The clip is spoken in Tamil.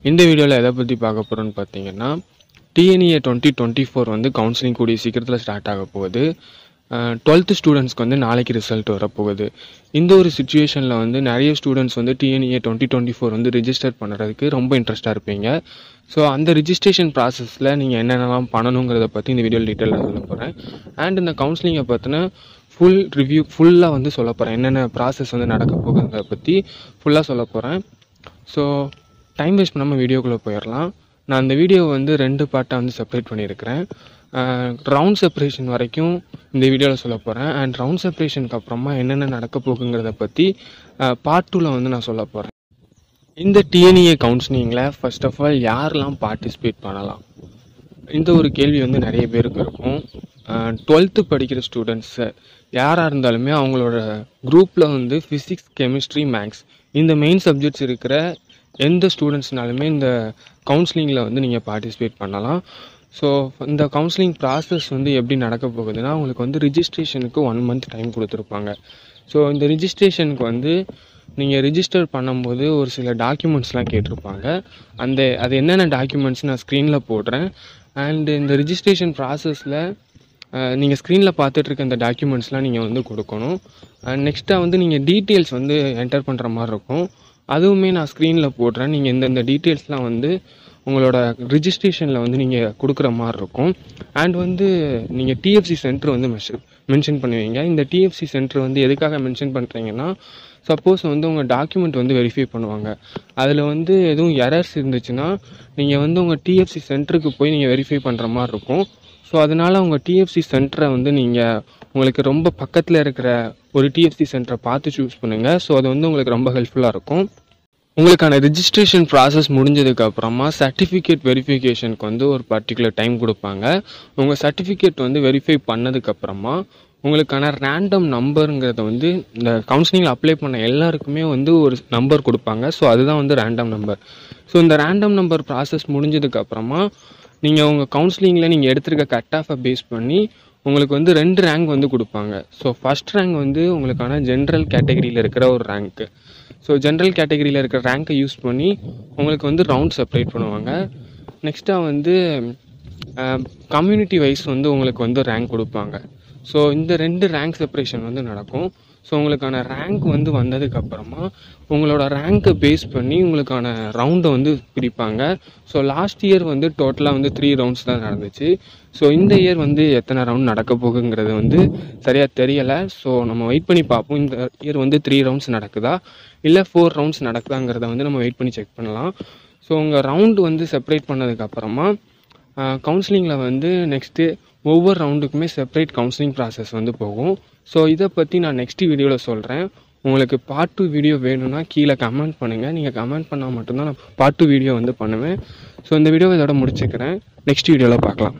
இந்த வீடியோவில் எதை பற்றி பார்க்க போகிறோன்னு பார்த்தீங்கன்னா, டிஎன்இஏ 2024 வந்து கவுன்சிலிங் கூடிய சீக்கிரத்தில் ஸ்டார்ட் ஆக போகுது. 12th ஸ்டூடெண்ட்ஸ்க்கு வந்து நாளைக்கு ரிசல்ட் வரப்போகுது. இந்த ஒரு சுச்சுவேஷனில் வந்து நிறைய ஸ்டூடெண்ட்ஸ் வந்து டிஎன்இஏ 2024 வந்து ரிஜிஸ்டர் பண்ணுறதுக்கு ரொம்ப இன்ட்ரெஸ்ட்டாக இருப்பீங்க. ஸோ அந்த ரிஜிஸ்ட்ரேஷன் ப்ராசஸில் நீங்கள் என்னென்னலாம் பண்ணணுங்கிறத பற்றி இந்த வீடியோவில் டீட்டெயிலாக சொல்ல போகிறேன். அண்ட் இந்த கவுன்சிலிங்கை பற்றின ஃபுல் ரிவ்யூ ஃபுல்லாக வந்து சொல்ல போகிறேன். என்னென்ன ப்ராசஸ் வந்து நடக்க போகுதுங்கிறத பற்றி ஃபுல்லாக சொல்ல போகிறேன். ஸோ டைம் வேஸ்ட் பண்ணாமல் வீடியோக்குள்ளே போயிடலாம். நான் இந்த வீடியோவை வந்து 2 பார்ட்டாக வந்து செப்பரேட் பண்ணியிருக்கிறேன். ரவுண்ட் செப்பரேஷன் வரைக்கும் இந்த வீடியோவில் சொல்ல போகிறேன். அண்ட் ரவுண்ட் செப்பரேஷனுக்கு அப்புறமா என்னென்ன நடக்க போகுங்கிறத பற்றி பார்ட் 2ல் வந்து நான் சொல்ல போகிறேன். இந்த டிஎன்இஏ கவுன்சிலிங்கில் ஃபர்ஸ்ட் ஆஃப் ஆல் யாரெல்லாம் பார்ட்டிசிபேட் பண்ணலாம்? இந்த ஒரு கேள்வி வந்து நிறைய பேருக்கு இருக்கும். 12th படிக்கிற ஸ்டூடெண்ட்ஸு யாராக இருந்தாலுமே அவங்களோட குரூப்பில் வந்து ஃபிசிக்ஸ், கெமிஸ்ட்ரி, மேக்ஸ் இந்த மெயின் சப்ஜெக்ட்ஸ் இருக்கிற எந்த ஸ்டூடெண்ட்ஸ்னாலுமே இந்த கவுன்சிலிங்கில் வந்து நீங்கள் பார்ட்டிசிபேட் பண்ணலாம். ஸோ இந்த கவுன்சிலிங் ப்ராசஸ் வந்து எப்படி நடக்க போகுதுன்னா, உங்களுக்கு வந்து ரிஜிஸ்ட்ரேஷனுக்கு 1 month டைம் கொடுத்துருப்பாங்க. ஸோ இந்த ரிஜிஸ்ட்ரேஷனுக்கு வந்து நீங்கள் ரிஜிஸ்டர் பண்ணும்போது ஒரு சில டாக்குமெண்ட்ஸ்லாம் கேட்டிருப்பாங்க. அது என்னென்ன டாக்குமெண்ட்ஸ் நான் ஸ்க்ரீனில் போடுறேன். அண்டு இந்த ரிஜிஸ்ட்ரேஷன் ப்ராசஸில் நீங்கள் ஸ்க்ரீனில் பார்த்துட்ருக்க இந்த டாக்குமெண்ட்ஸ்லாம் நீங்கள் வந்து கொடுக்கணும். அண்ட் நெக்ஸ்ட்டாக வந்து நீங்கள் டீட்டெயில்ஸ் வந்து என்டர் பண்ணுற மாதிரி இருக்கும். அதுவுமே நான் ஸ்க்ரீனில் போடுறேன். நீங்கள் இந்த டீட்டெயில்ஸ்லாம் வந்து உங்களோட ரிஜிஸ்ட்ரேஷனில் வந்து நீங்கள் கொடுக்குற மாதிரி இருக்கும். அண்ட் வந்து நீங்கள் டிஎஃப்சி சென்டர் வந்து மென்ஷன் பண்ணுவீங்க. இந்த டிஎஃப்சி சென்டர் வந்து எதுக்காக மென்ஷன் பண்ணுறீங்கன்னா, சப்போஸ் வந்து உங்கள் டாக்குமெண்ட் வந்து வெரிஃபை பண்ணுவாங்க. அதில் வந்து எதுவும் எரர்ஸ் இருந்துச்சுன்னா நீங்கள் வந்து உங்கள் டிஎஃப்சி சென்டருக்கு போய் நீங்கள் வெரிஃபை பண்ணுற மாதிரி இருக்கும். ஸோ அதனால் உங்கள் டிஎஃப்சி சென்டரை வந்து நீங்கள் உங்களுக்கு ரொம்ப பக்கத்தில் இருக்கிற ஒரு டிஎஃப்சி சென்டரை பார்த்து சூஸ் பண்ணுங்கள். ஸோ அது வந்து உங்களுக்கு ரொம்ப ஹெல்ப்ஃபுல்லாக இருக்கும். உங்களுக்கான ரிஜிஸ்ட்ரேஷன் ப்ராசஸ் முடிஞ்சதுக்கப்புறமா சர்டிஃபிகேட் வெரிஃபிகேஷனுக்கு வந்து ஒரு பர்டிகுலர் டைம் கொடுப்பாங்க. உங்கள் சர்டிஃபிகேட் வந்து வெரிஃபை பண்ணதுக்கப்புறமா உங்களுக்கான ரேண்டம் நம்பருங்கிறத வந்து இந்த கவுன்சிலிங்கில் அப்ளை பண்ண எல்லாருக்குமே வந்து ஒரு நம்பர் கொடுப்பாங்க. ஸோ அதுதான் வந்து ரேண்டம் நம்பர். ஸோ இந்த ரேண்டம் நம்பர் ப்ராசஸ் முடிஞ்சதுக்கப்புறமா நீங்கள் உங்கள் கவுன்சிலிங்கில் நீங்கள் எடுத்திருக்க கட் ஆஃபை பேஸ் பண்ணி உங்களுக்கு வந்து 2 ரேங்க் வந்து கொடுப்பாங்க. ஸோ ஃபஸ்ட் ரேங்க் வந்து உங்களுக்கான ஜென்ரல் கேட்டகரியில் இருக்கிற ஒரு ரேங்க்கு. ஸோ ஜென்ரல் கேட்டகரியில் இருக்கிற ரேங்க்கை யூஸ் பண்ணி உங்களுக்கு வந்து ரவுண்ட் செப்பரேட் பண்ணுவாங்க. நெக்ஸ்ட்டாக வந்து கம்யூனிட்டி வைஸ் வந்து உங்களுக்கு வந்து ரேங்க் கொடுப்பாங்க. ஸோ இந்த 2 ரேங்க் செப்பரேஷன் வந்து நடக்கும். ஸோ உங்களுக்கான ரேங்க் வந்து வந்ததுக்கப்புறமா உங்களோட ரேங்க்கை பேஸ் பண்ணி உங்களுக்கான ரவுண்டை வந்து பிரிப்பாங்க. ஸோ லாஸ்ட் இயர் வந்து டோட்டலாக வந்து 3 ரவுண்ட்ஸ் தான் நடந்துச்சு. ஸோ இந்த இயர் வந்து எத்தனை ரவுண்ட் நடக்க போகுங்கிறது வந்து சரியாக தெரியலை. ஸோ நம்ம வெயிட் பண்ணி பார்ப்போம். இந்த இயர் வந்து 3 ரவுண்ட்ஸ் நடக்குதா இல்லை 4 ரவுண்ட்ஸ் நடக்குதாங்கிறத வந்து நம்ம வெயிட் பண்ணி செக் பண்ணலாம். ஸோ உங்கள் ரவுண்டு வந்து செப்பரேட் பண்ணதுக்கப்புறமா கவுன்சிலிங்கில் வந்து நெக்ஸ்ட்டு ஒவ்வொரு ரவுண்டுக்குமே செப்பரேட் கவுன்சிலிங் ப்ராசஸ் வந்து போகும். ஸோ இதை பற்றி நான் நெக்ஸ்ட் வீடியோவில் சொல்கிறேன். உங்களுக்கு பார்ட் 2 வீடியோ வேணும்னா கீழே கமெண்ட் பண்ணுங்கள். நீங்கள் கமெண்ட் பண்ணால் மட்டும்தான் நான் பார்ட் 2 வீடியோ வந்து பண்ணுவேன். ஸோ இந்த வீடியோவை இதோட முடிச்சுக்கிறேன். நெக்ஸ்ட் வீடியோவில் பார்க்கலாம்.